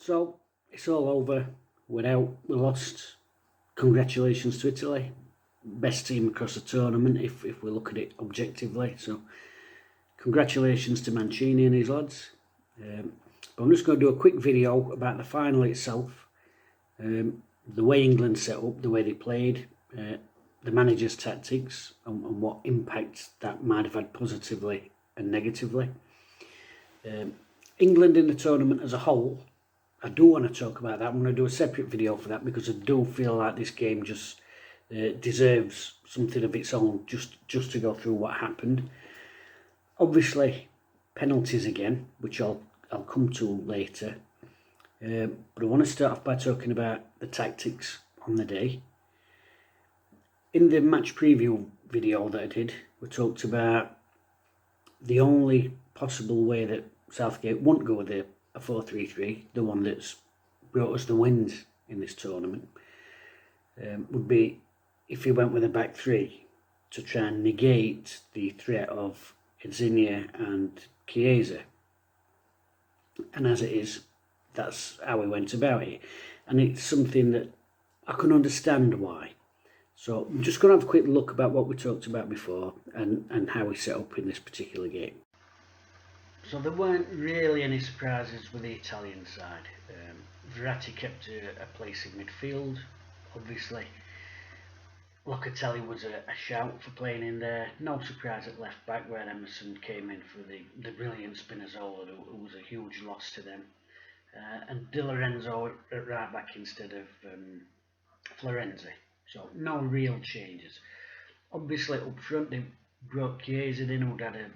So it's all over. We're out. We lost. Congratulations to Italy. Best team across the tournament if we look at it objectively. So congratulations to Mancini and his lads. But I'm just going to do a quick video about the final itself. The way England set up, the way they played, the manager's tactics and what impact that might have had positively and negatively. England in the tournament as a whole, I do want to talk about that. I'm going to do a separate video for that because I do feel like this game just deserves something of its own just to go through what happened. Obviously, penalties again, which I'll come to later. But I want to start off by talking about the tactics on the day. In the match preview video that I did, we talked about the only possible way that Southgate won't go with a 4-3-3, the one that's brought us the wins in this tournament, would be if he went with a back three to try and negate the threat of Insigne and Chiesa. And as it is, that's how he went about it. And it's something that I can understand why. So I'm just going to have a quick look about what we talked about before and how we set up in this particular game. So there weren't really any surprises with the Italian side. Verratti kept a place in midfield, obviously. Locatelli was a shout for playing in there. No surprise at left back where Emerson came in for the brilliant Spinazzola, who was a huge loss to them. And Di Lorenzo at right back instead of Florenzi. So no real changes. Obviously up front they brought Chiesa in, who'd had a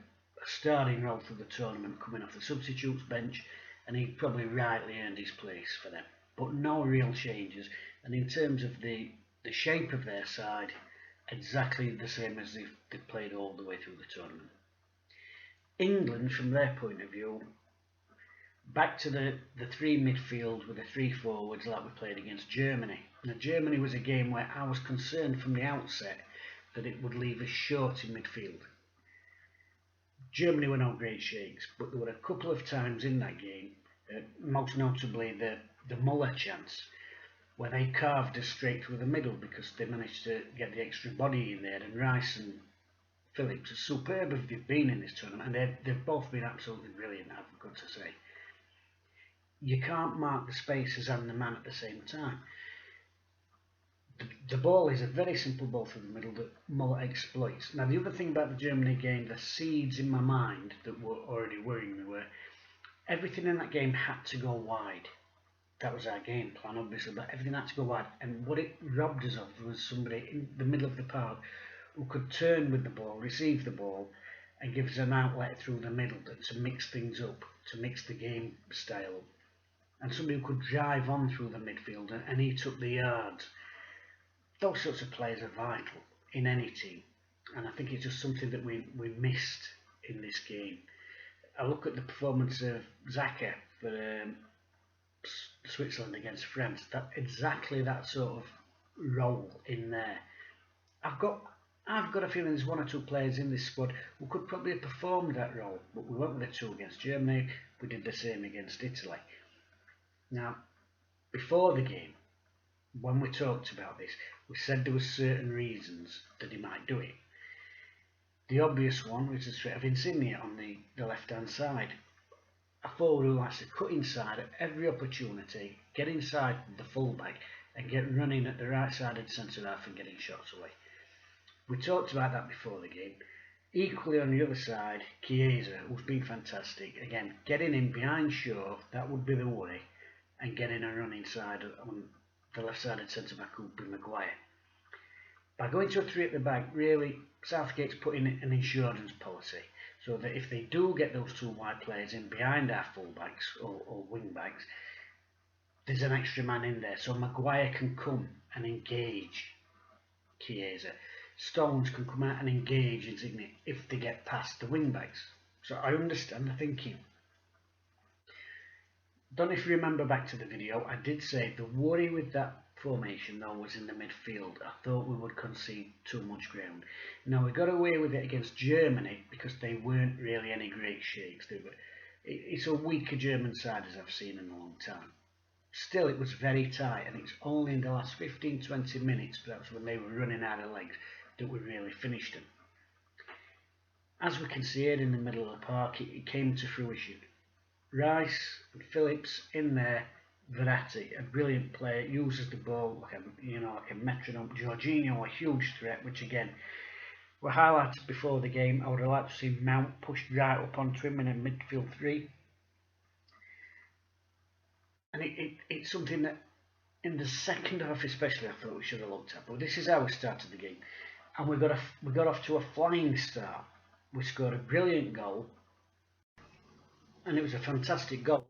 starting role for the tournament coming off the substitutes bench, and he probably rightly earned his place for them. But no real changes, and in terms of the shape of their side, exactly the same as they've played all the way through the tournament. England, from their point of view, back to the three midfield with the three forwards like we played against Germany. Now Germany was a game where I was concerned from the outset that it would leave us short in midfield. Germany were no great shakes, but there were a couple of times in that game, most notably the Muller chance, where they carved us straight through the middle because they managed to get the extra body in there, and Rice and Phillips are superb if they've been in this tournament, and they've both been absolutely brilliant, I've got to say. You can't mark the spaces and the man at the same time. The ball is a very simple ball through the middle that Muller exploits. Now the other thing about the Germany game, the seeds in my mind that were already worrying me were everything in that game had to go wide. That was our game plan obviously, but everything had to go wide, and what it robbed us of was somebody in the middle of the park who could turn with the ball, receive the ball and give us an outlet through the middle to mix things up, to mix the game style, and somebody who could drive on through the midfield and eat up the yards. Those sorts of players are vital in any team, and I think it's just something that we missed in this game. I look at the performance of Xhaka for Switzerland against France, exactly that sort of role in there. I've got a feeling there's one or two players in this squad who could probably have performed that role, but we went with the two against Germany, we did the same against Italy. Now, before the game, when we talked about this, we said there were certain reasons that he might do it. The obvious one was the threat of Insigne on the left-hand side. A forward who likes to cut inside at every opportunity, get inside the fullback and get running at the right side of the centre half and getting shots away. We talked about that before the game. Equally on the other side, Chiesa, who's been fantastic. Again, getting in behind Shaw, that would be the way, and getting a run inside on the left-sided centre-back would be Maguire. By going to a three at the back, really, Southgate's putting an insurance policy, so that if they do get those two wide players in behind our full-backs or wing-backs, there's an extra man in there, so Maguire can come and engage Chiesa. Stones can come out and engage Insigne if they get past the wing-backs. So I understand the thinking. Don't know if you remember back to the video, I did say the worry with that formation though was in the midfield. I thought we would concede too much ground. Now we got away with it against Germany because they weren't really any great shakes. It's a weaker German side as I've seen in a long time. Still, it was very tight, and it's only in the last 15-20 minutes, perhaps when they were running out of legs, that we really finished them. As we can see here in the middle of the park, it came to fruition. Rice and Phillips in there. Verratti, a brilliant player, uses the ball like a metronome. Jorginho, a huge threat, which again were highlighted before the game. I would have liked to see Mount pushed right up onto him in a midfield three. And it's something that in the second half especially I thought we should have looked at. But this is how we started the game. And we got off to a flying start. We scored a brilliant goal. And it was a fantastic goal.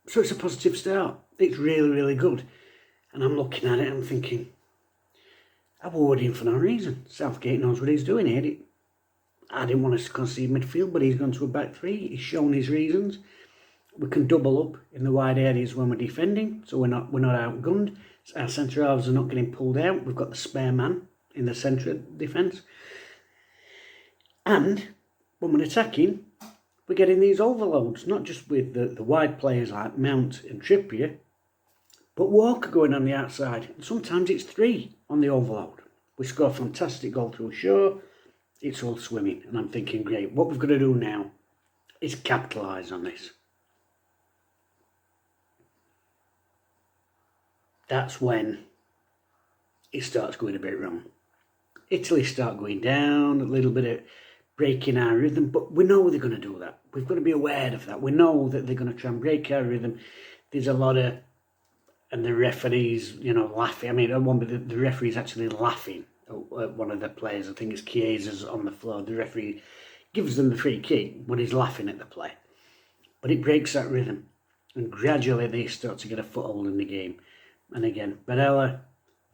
So it's a positive start. It's really, really good. And I'm looking at it and I'm thinking, I was in for no reason. Southgate knows what he's doing here. I didn't want us to concede midfield, but he's gone to a back three. He's shown his reasons. We can double up in the wide areas when we're defending, so we're not outgunned. Our centre halves are not getting pulled out. We've got the spare man in the centre of defence. And when we're attacking, we're getting these overloads, not just with the wide players like Mount and Trippier, but Walker going on the outside. And sometimes it's 3 on the overload. We score a fantastic goal through Shaw. It's all swimming. And I'm thinking, great, what we've got to do now is capitalise on this. That's when it starts going a bit wrong. Italy start going down, a little bit of breaking our rhythm, but we know they're going to do that. We've got to be aware of that. We know that they're going to try and break our rhythm. There's a lot of, and the referees, laughing. I mean, at one bit, the referee's actually laughing at one of the players. I think it's Chiesa's on the floor. The referee gives them the free kick, but he's laughing at the play. But it breaks that rhythm, and gradually they start to get a foothold in the game. And again, Barella,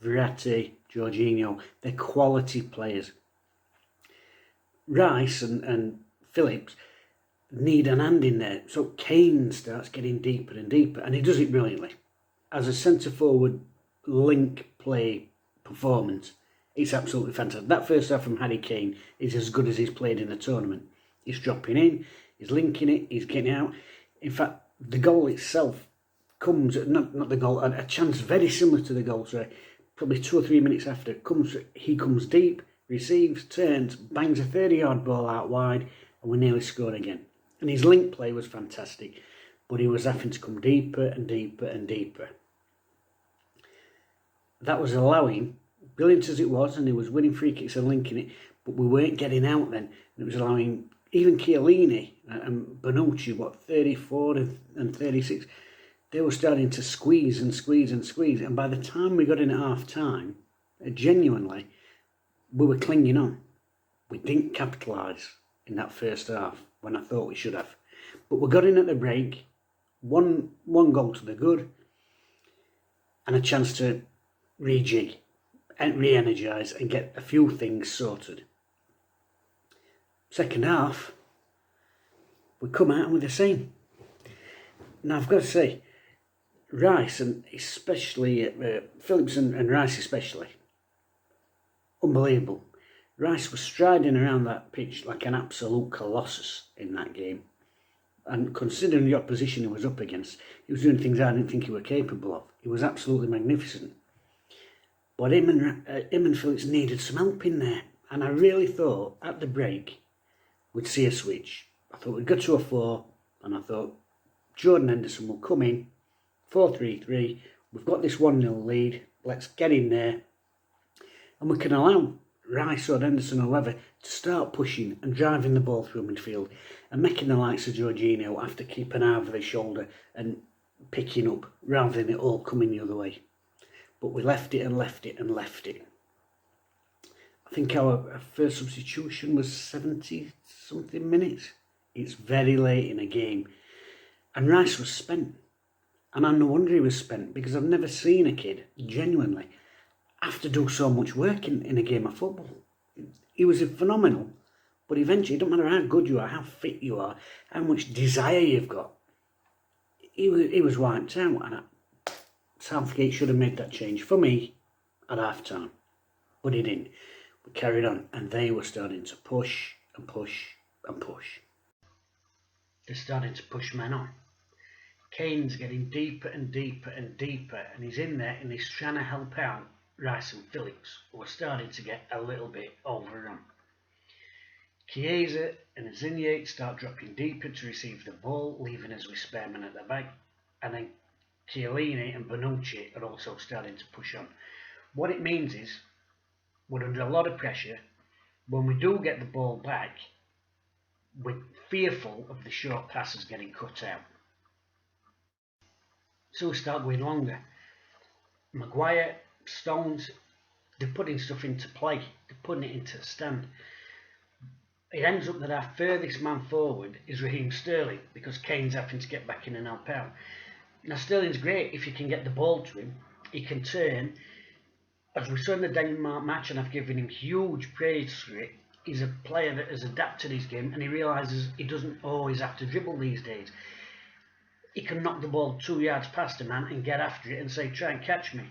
Verratti, Jorginho, they're quality players. Rice and Phillips need an hand in there. So Kane starts getting deeper and deeper, and he does it brilliantly. As a centre-forward link play performance, it's absolutely fantastic. That first half from Harry Kane is as good as he's played in the tournament. He's dropping in, he's linking it, he's getting out. In fact, the goal itself comes, not the goal, a chance very similar to the goal, probably 2 or 3 minutes after, he comes deep, receives, turns, bangs a 30-yard ball out wide, and we nearly scored again. And his link play was fantastic, but he was having to come deeper and deeper and deeper. That was allowing, brilliant as it was, and he was winning free kicks and linking it, but we weren't getting out then. And it was allowing even Chiellini and Bonucci, 34 and 36, they were starting to squeeze and squeeze and squeeze. And by the time we got in at half time, genuinely, we were clinging on. We didn't capitalise in that first half when I thought we should have. But we got in at the break, one goal to the good, and a chance to rejig and re-energise and get a few things sorted. Second half, we come out and we're the same. Now I've got to say, Rice and especially Phillips and Rice especially, unbelievable. Rice was striding around that pitch like an absolute colossus in that game. And considering the opposition he was up against, he was doing things I didn't think he was capable of. He was absolutely magnificent. But him and Phillips needed some help in there. And I really thought at the break we'd see a switch. I thought we'd go to a 4, and I thought Jordan Henderson will come in, 4-3-3. We've got this 1-0 lead. Let's get in there. And we can allow Rice or Henderson or whoever to start pushing and driving the ball through midfield and making the likes of Jorginho have to keep an eye over their shoulder and picking up rather than it all coming the other way. But we left it and left it and left it. I think our first substitution was 70-something minutes. It's very late in a game. And Rice was spent. And I no wonder he was spent, because I've never seen a kid, genuinely, have to do so much work in a game of football. He was phenomenal. But eventually, it doesn't matter how good you are, how fit you are, how much desire you've got. He was wiped out. And Southgate should have made that change for me at half time. But he didn't. We carried on, and they were starting to push and push and push. They're starting to push men on. Kane's getting deeper and deeper and deeper, and he's in there and he's trying to help out Rice and Phillips, who are starting to get a little bit overrun. Chiesa and Insigne start dropping deeper to receive the ball, leaving us with spare men at the back, and then Chiellini and Bonucci are also starting to push on. What it means is, we're under a lot of pressure. When we do get the ball back, we're fearful of the short passes getting cut out. So we start going longer. Maguire, Stones, they're putting stuff into play. They're putting it into the stand. It ends up that our furthest man forward is Raheem Sterling, because Kane's having to get back in and help out. Now Sterling's great if you can get the ball to him. He can turn. As we saw in the Denmark match, and I've given him huge praise for it, he's a player that has adapted his game, and he realises he doesn't always have to dribble these days. He can knock the ball 2 yards past a man and get after it and say, try and catch me.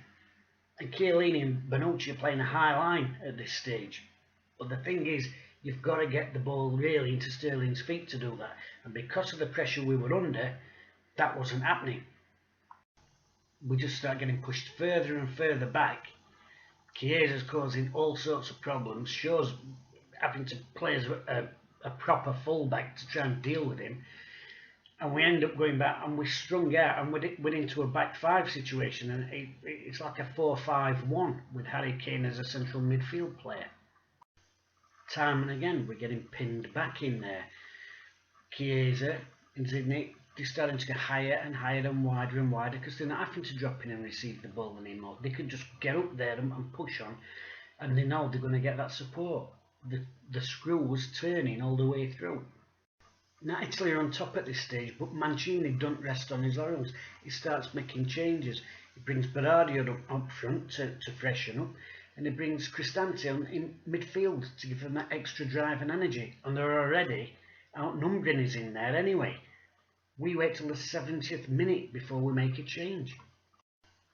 And Chiellini and Bonucci are playing a high line at this stage. But the thing is, you've got to get the ball really into Sterling's feet to do that. And because of the pressure we were under, that wasn't happening. We just start getting pushed further and further back. Chiesa's causing all sorts of problems. Shaw's having to play as a proper fullback to try and deal with him. And we end up going back, and we're strung out, and we're into a back five situation, and it's like a 4-5-1 with Harry Kane as a central midfield player. Time and again, we're getting pinned back in there. Chiesa, Insigne, they're starting to get higher and higher and wider, because they're not having to drop in and receive the ball anymore. They can just get up there and push on, and they know they're going to get that support. The screw was turning all the way through. Now Italy are on top at this stage, but Mancini don't rest on his laurels. He starts making changes. He brings Berardi up front to freshen up, and he brings Cristante in midfield to give them that extra drive and energy. And they're already outnumbering us in there anyway. We wait till the 70th minute before we make a change.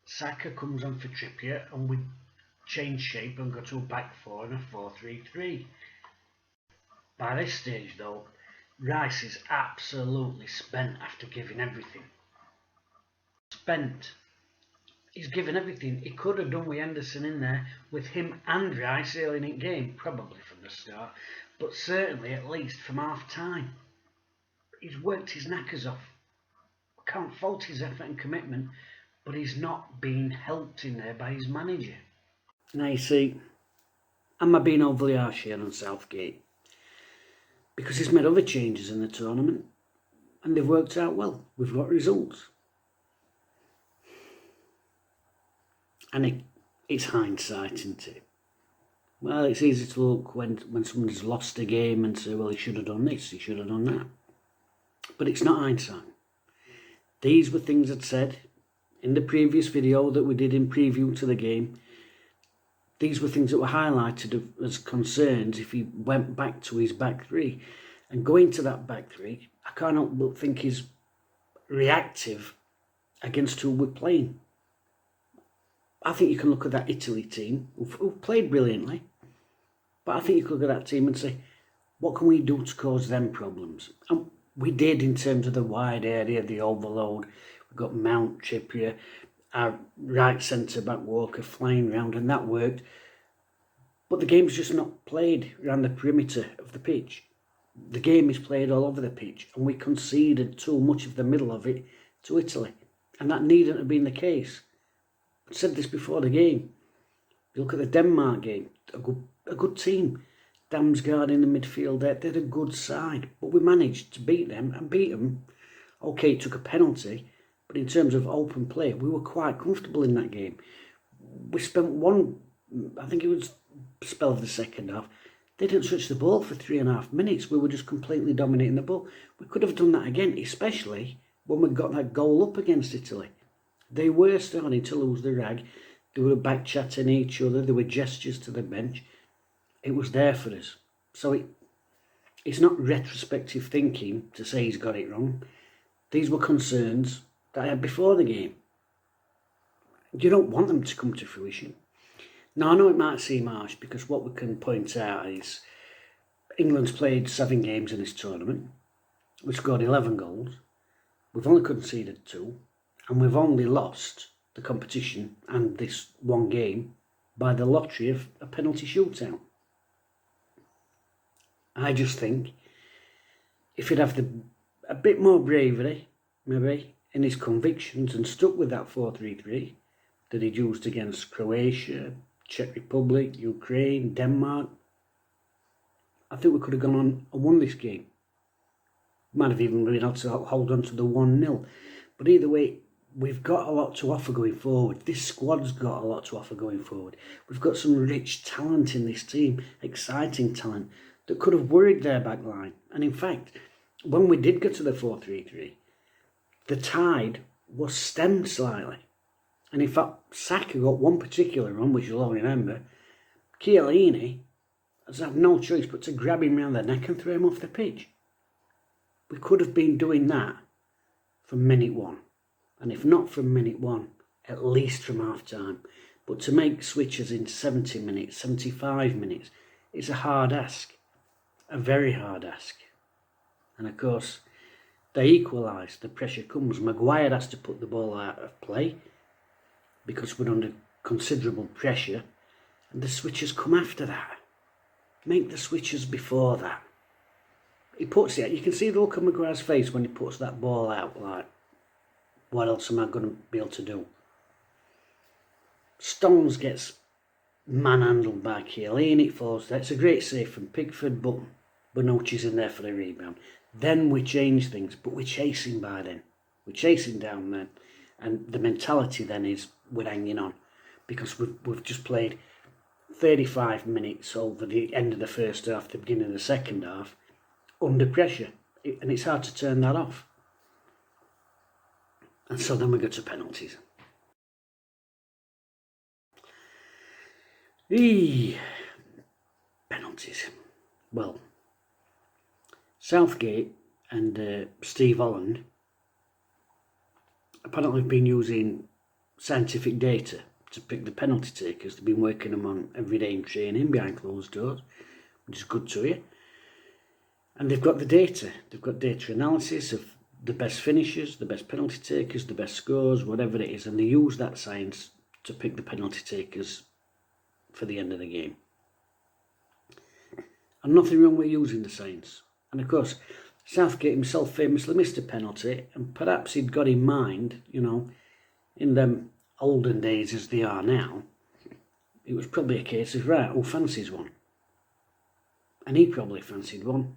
Saka comes on for Trippier, and we change shape and go to a back four and a 4-3-3. By this stage though, Rice is absolutely spent after giving everything. Spent. He's given everything. He could have done with Henderson in there, with him and Rice early in the game, probably from the start, but certainly at least from half time. He's worked his knackers off. Can't fault his effort and commitment, but he's not being helped in there by his manager. Now you see, am I being overly harsh here on Southgate? Because he's made other changes in the tournament and they've worked out well. We've got results. And it's hindsight, isn't it? Well, it's easy to look when somebody's lost a game and say, well, he should have done this, he should have done that. But it's not hindsight. These were things I'd said in the previous video that we did in preview to the game. These were things that were highlighted as concerns if he went back to his back three. And going to that back three, I can't help but think he's reactive against who we're playing. I think you can look at that Italy team, who've played brilliantly, but I think you could look at that team and say, what can we do to cause them problems? And we did in terms of the wide area, the overload. We've got Mount, Trippier, our right centre-back Walker flying round, and that worked. But the game's just not played around the perimeter of the pitch. The game is played all over the pitch, and we conceded too much of the middle of it to Italy. And that needn't have been the case. I said this before the game. You look at the Denmark game, a good team. Damsgaard in the midfield, they're a good side. But we managed to beat them and beat them. Okay, it took a penalty, but in terms of open play, we were quite comfortable in that game. We spent I think it was a spell of the second half, they didn't touch the ball for 3.5 minutes. We were just completely dominating the ball. We could have done that again, especially when we got that goal up against Italy. They were starting to lose the rag. They were back chatting each other. There were gestures to the bench. It was there for us. So it's not retrospective thinking to say he's got it wrong. These were concerns that I had before the game. You don't want them to come to fruition. Now, I know it might seem harsh because what we can point out is England's played 7 games in this tournament. We've scored 11 goals. We've only conceded 2. And we've only lost the competition and this one game by the lottery of a penalty shootout. I just think if he'd have a bit more bravery, maybe, in his convictions and stuck with that 4-3-3 that he'd used against Croatia, Czech Republic, Ukraine, Denmark, I think we could have gone on and won this game. Might have even been able to hold on to the 1-0. But either way, we've got a lot to offer going forward. This squad's got a lot to offer going forward. We've got some rich talent in this team, exciting talent, that could have worried their back line. And in fact, when we did get to the 4-3-3, the tide was stemmed slightly. And in fact, Saka got one particular run, which you'll all remember. Chiellini has had no choice but to grab him round the neck and throw him off the pitch. We could have been doing that from minute 1. And if not from minute 1, at least from half time. But to make switches in 70 minutes, 75 minutes, is a hard ask. A very hard ask. And of course, they equalise. The pressure comes. Maguire has to put the ball out of play because we're under considerable pressure. And the switches come after that. Make the switches before that. He puts it, you can see the look on Maguire's face when he puts that ball out, like, what else am I going to be able to do? Stones gets manhandled by Chiellini, it falls there. It's a great save from Pickford, but Bonucci's in there for the rebound. Then we change things, but we're chasing by then. We're chasing down then. And the mentality then is we're hanging on because we've just played 35 minutes over the end of the first half, the beginning of the second half, under pressure. And it's hard to turn that off. And so then we go to penalties. Penalties. Well, Southgate and Steve Holland apparently have been using scientific data to pick the penalty takers. They've been working them on every day in training behind closed doors, which is good to hear. And they've got the data. They've got data analysis of the best finishers, the best penalty takers, the best scores, whatever it is. And they use that science to pick the penalty takers for the end of the game. And nothing wrong with using the science. And of course, Southgate himself famously missed a penalty, and perhaps he'd got in mind, in them olden days as they are now, it was probably a case of, right, who fancies one? And he probably fancied one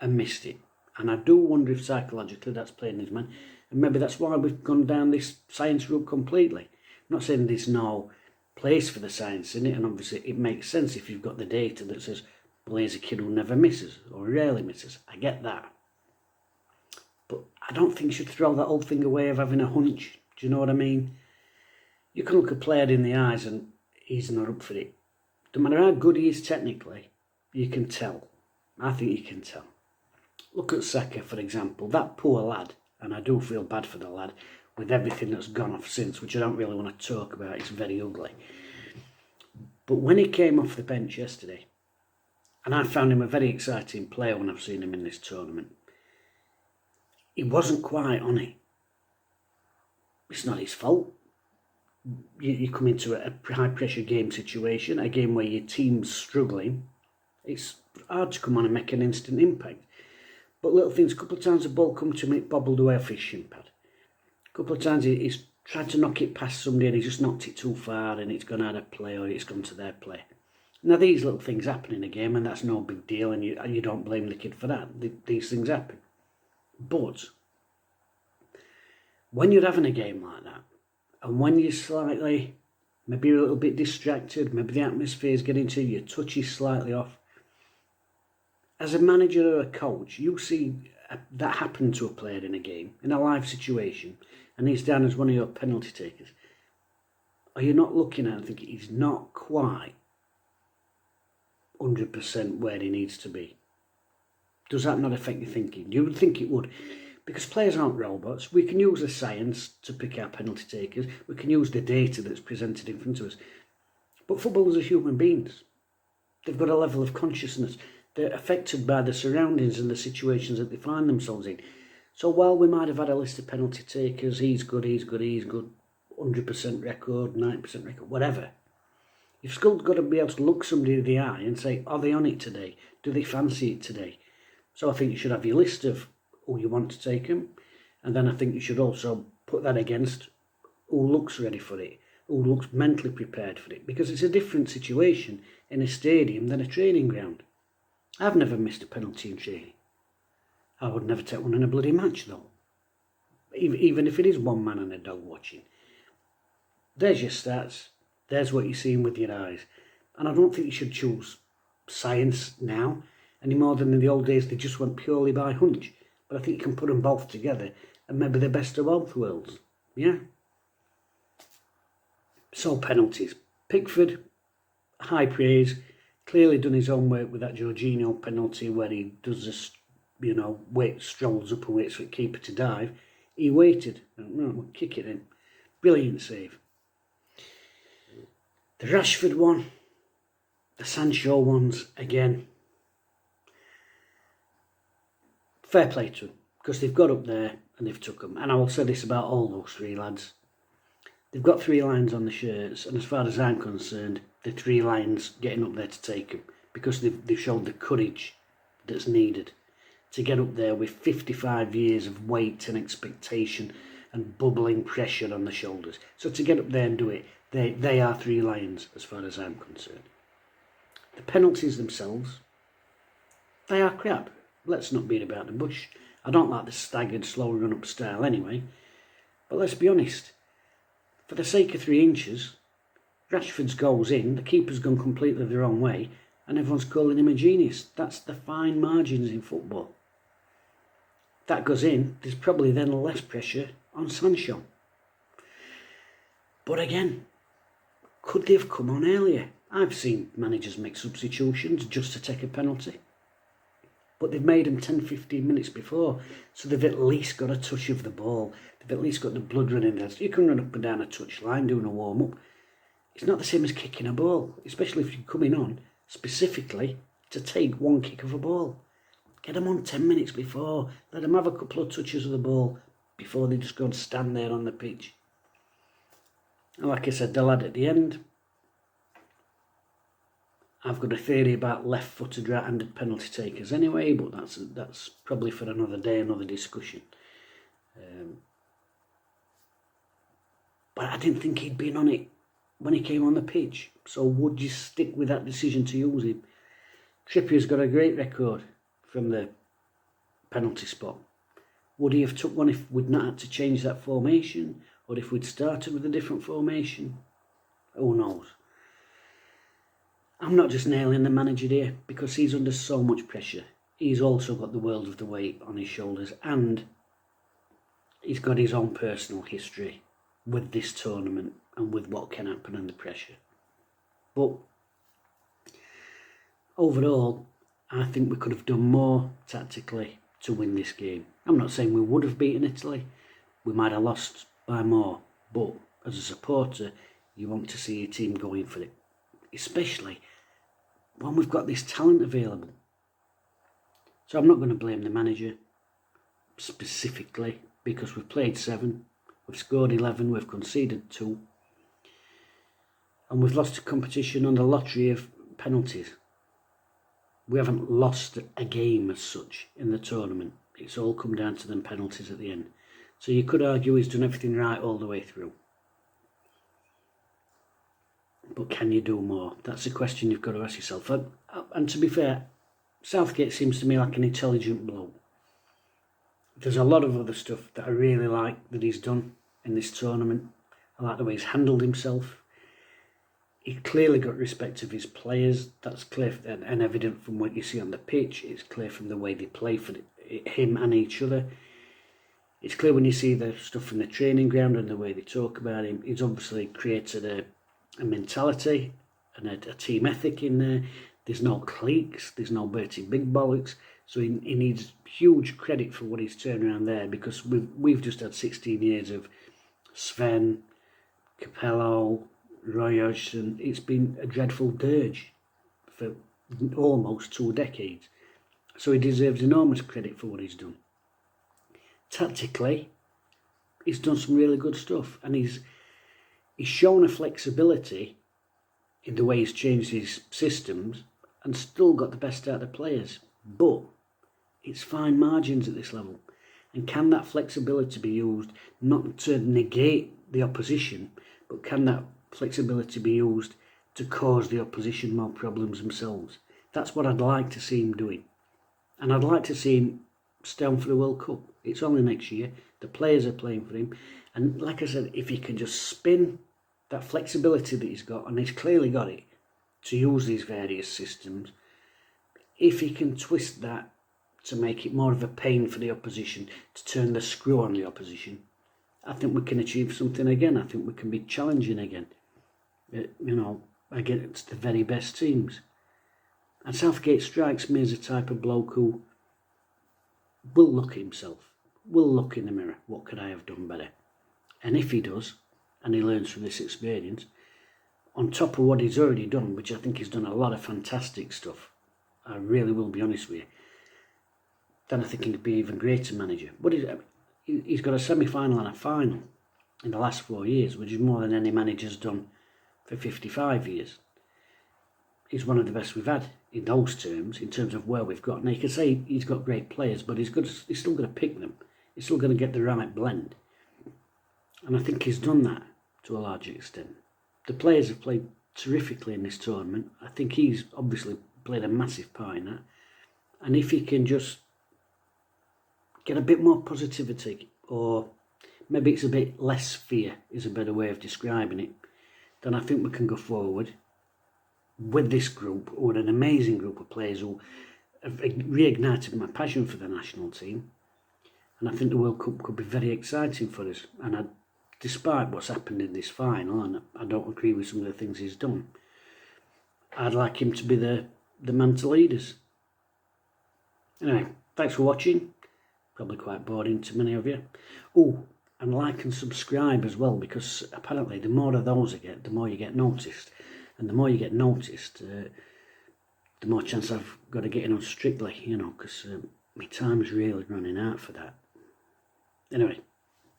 and missed it. And I do wonder if psychologically that's playing his mind. And maybe that's why we've gone down this science route completely. I'm not saying there's no place for the science in it, and obviously it makes sense if you've got the data that says, well, here's a kid who never misses or rarely misses. I get that. But I don't think you should throw that old thing away of having a hunch. Do you know what I mean? You can look a player in the eyes and he's not up for it. No matter how good he is technically, you can tell. I think you can tell. Look at Saka, for example. That poor lad, and I do feel bad for the lad, with everything that's gone off since, which I don't really want to talk about. It's very ugly. But when he came off the bench yesterday, and I found him a very exciting player when I've seen him in this tournament, he wasn't quite on it. It's not his fault. You come into a high-pressure game situation, a game where your team's struggling. It's hard to come on and make an instant impact. But little things, a couple of times the ball come to him, it bobbled away off his shin pad. A couple of times he's tried to knock it past somebody and he just knocked it too far and it's gone out of play or it's gone to their play. Now these little things happen in a game and that's no big deal, and you don't blame the kid for that. These things happen. But when you're having a game like that, and when you're slightly, maybe you're a little bit distracted, maybe the atmosphere is getting to you, your touch is slightly off, as a manager or a coach, you see that happen to a player in a game, in a live situation, and he's down as one of your penalty takers. Are you not looking at it and thinking he's not quite 100% where he needs to be? Does that not affect your thinking? You would think it would. Because players aren't robots. We can use the science to pick our penalty takers. We can use the data that's presented in front of us. But footballers are human beings. They've got a level of consciousness. They're affected by the surroundings and the situations that they find themselves in. So while we might have had a list of penalty takers, he's good, 100% record, 90% record, whatever, you've still got to be able to look somebody in the eye and say, are they on it today? Do they fancy it today? So I think you should have your list of who you want to take them, and then I think you should also put that against who looks ready for it, who looks mentally prepared for it, because it's a different situation in a stadium than a training ground. I've never missed a penalty in training. I would never take one in a bloody match though, even if it is one man and a dog watching. There's your stats, there's what you're seeing with your eyes, and I don't think you should choose science now any more than in the old days they just went purely by hunch. But I think you can put them both together and maybe the best of both worlds. Yeah? So penalties. Pickford, high praise. Clearly done his own work with that Jorginho penalty where he does this, strolls up and waits for the keeper to dive. He waited. We'll kick it in. Brilliant save. The Rashford one. The Sancho ones, again. Fair play to them, because they've got up there and they've took them. And I will say this about all those three lads. They've got 3 lines on the shirts, and as far as I'm concerned, the 3 lines getting up there to take them, because they've showed the courage that's needed to get up there with 55 years of weight and expectation and bubbling pressure on the shoulders. So to get up there and do it, they are 3 lions as far as I'm concerned. The penalties themselves, they are crap. Let's not beat about the bush. I don't like the staggered, slow run-up style anyway. But let's be honest. For the sake of 3 inches, Rashford's goal's in, the keeper's gone completely the wrong way, and everyone's calling him a genius. That's the fine margins in football. If that goes in, there's probably then less pressure on Sancho. But again, could they have come on earlier? I've seen managers make substitutions just to take a penalty. But they've made them 10-15 minutes before, so they've at least got a touch of the ball. They've at least got the blood running there. So you can run up and down a touch line doing a warm-up. It's not the same as kicking a ball, especially if you're coming on specifically to take one kick of a ball. Get them on 10 minutes before. Let them have a couple of touches of the ball before they just go and stand there on the pitch. And like I said, the lad at the end, I've got a theory about left-footed, right-handed penalty takers anyway, but that's probably for another day, another discussion. But I didn't think he'd been on it when he came on the pitch. So would you stick with that decision to use him? Trippier's got a great record from the penalty spot. Would he have took one if we'd not had to change that formation, or if we'd started with a different formation? Who knows? I'm not just nailing the manager here because he's under so much pressure. He's also got the world of the weight on his shoulders, and he's got his own personal history with this tournament and with what can happen under pressure. But overall, I think we could have done more tactically to win this game. I'm not saying we would have beaten Italy. We might have lost by more. But as a supporter, you want to see your team going for it. Especially when we've got this talent available. So I'm not going to blame the manager specifically, because we've played 7, we've scored 11, we've conceded 2, and we've lost a competition on the lottery of penalties. We haven't lost a game as such in the tournament. It's all come down to them penalties at the end. So you could argue he's done everything right all the way through. But can you do more? That's a question you've got to ask yourself. And to be fair, Southgate seems to me like an intelligent bloke. There's a lot of other stuff that I really like that he's done in this tournament. I like the way he's handled himself. He clearly got respect of his players. That's clear and evident from what you see on the pitch. It's clear from the way they play for him and each other. It's clear when you see the stuff from the training ground and the way they talk about him. He's obviously created a mentality and a team ethic in there. There's no cliques, there's no Bertie Big Bollocks. So he needs huge credit for what he's turned around there, because we've just had 16 years of Sven, Capello, Roy Hodgson. It's been a dreadful dirge for almost 2 decades. So he deserves enormous credit for what he's done. Tactically, he's done some really good stuff, and he's shown a flexibility in the way he's changed his systems and still got the best out of the players. But it's fine margins at this level. And can that flexibility be used not to negate the opposition, but can that flexibility be used to cause the opposition more problems themselves? That's what I'd like to see him doing. And I'd like to see him stay on for the World Cup. It's only next year. The players are playing for him. And like I said, if he can just spin that flexibility that he's got, and he's clearly got it, to use these various systems, if he can twist that to make it more of a pain for the opposition, to turn the screw on the opposition, I think we can achieve something again. I think we can be challenging again, against the very best teams. And Southgate strikes me as a type of bloke who will look at himself, will look in the mirror, what could I have done better? And if he does, and he learns from this experience, on top of what he's already done, which I think he's done a lot of fantastic stuff, I really will be honest with you, then I think he'd be an even greater manager. But he's got a semi-final and a final in the last 4 years, which is more than any manager's done for 55 years. He's one of the best we've had in those terms, in terms of where we've got. Now, you can say he's got great players, but he's still going to pick them. He's still going to get the right blend. And I think he's done that to a large extent. The players have played terrifically in this tournament. I think he's obviously played a massive part in that. And if he can just get a bit more positivity, or maybe it's a bit less fear is a better way of describing it, then I think we can go forward with this group, or an amazing group of players who have reignited my passion for the national team. And I think the World Cup could be very exciting for us. And despite what's happened in this final, and I don't agree with some of the things he's done, I'd like him to be the man to lead us. Anyway, thanks for watching. Probably quite boring to many of you. Oh, and like and subscribe as well, because apparently the more of those I get, the more you get noticed. And the more you get noticed, the more chance I've got to get in on Strictly, because my time's really running out for that. Anyway,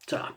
ta.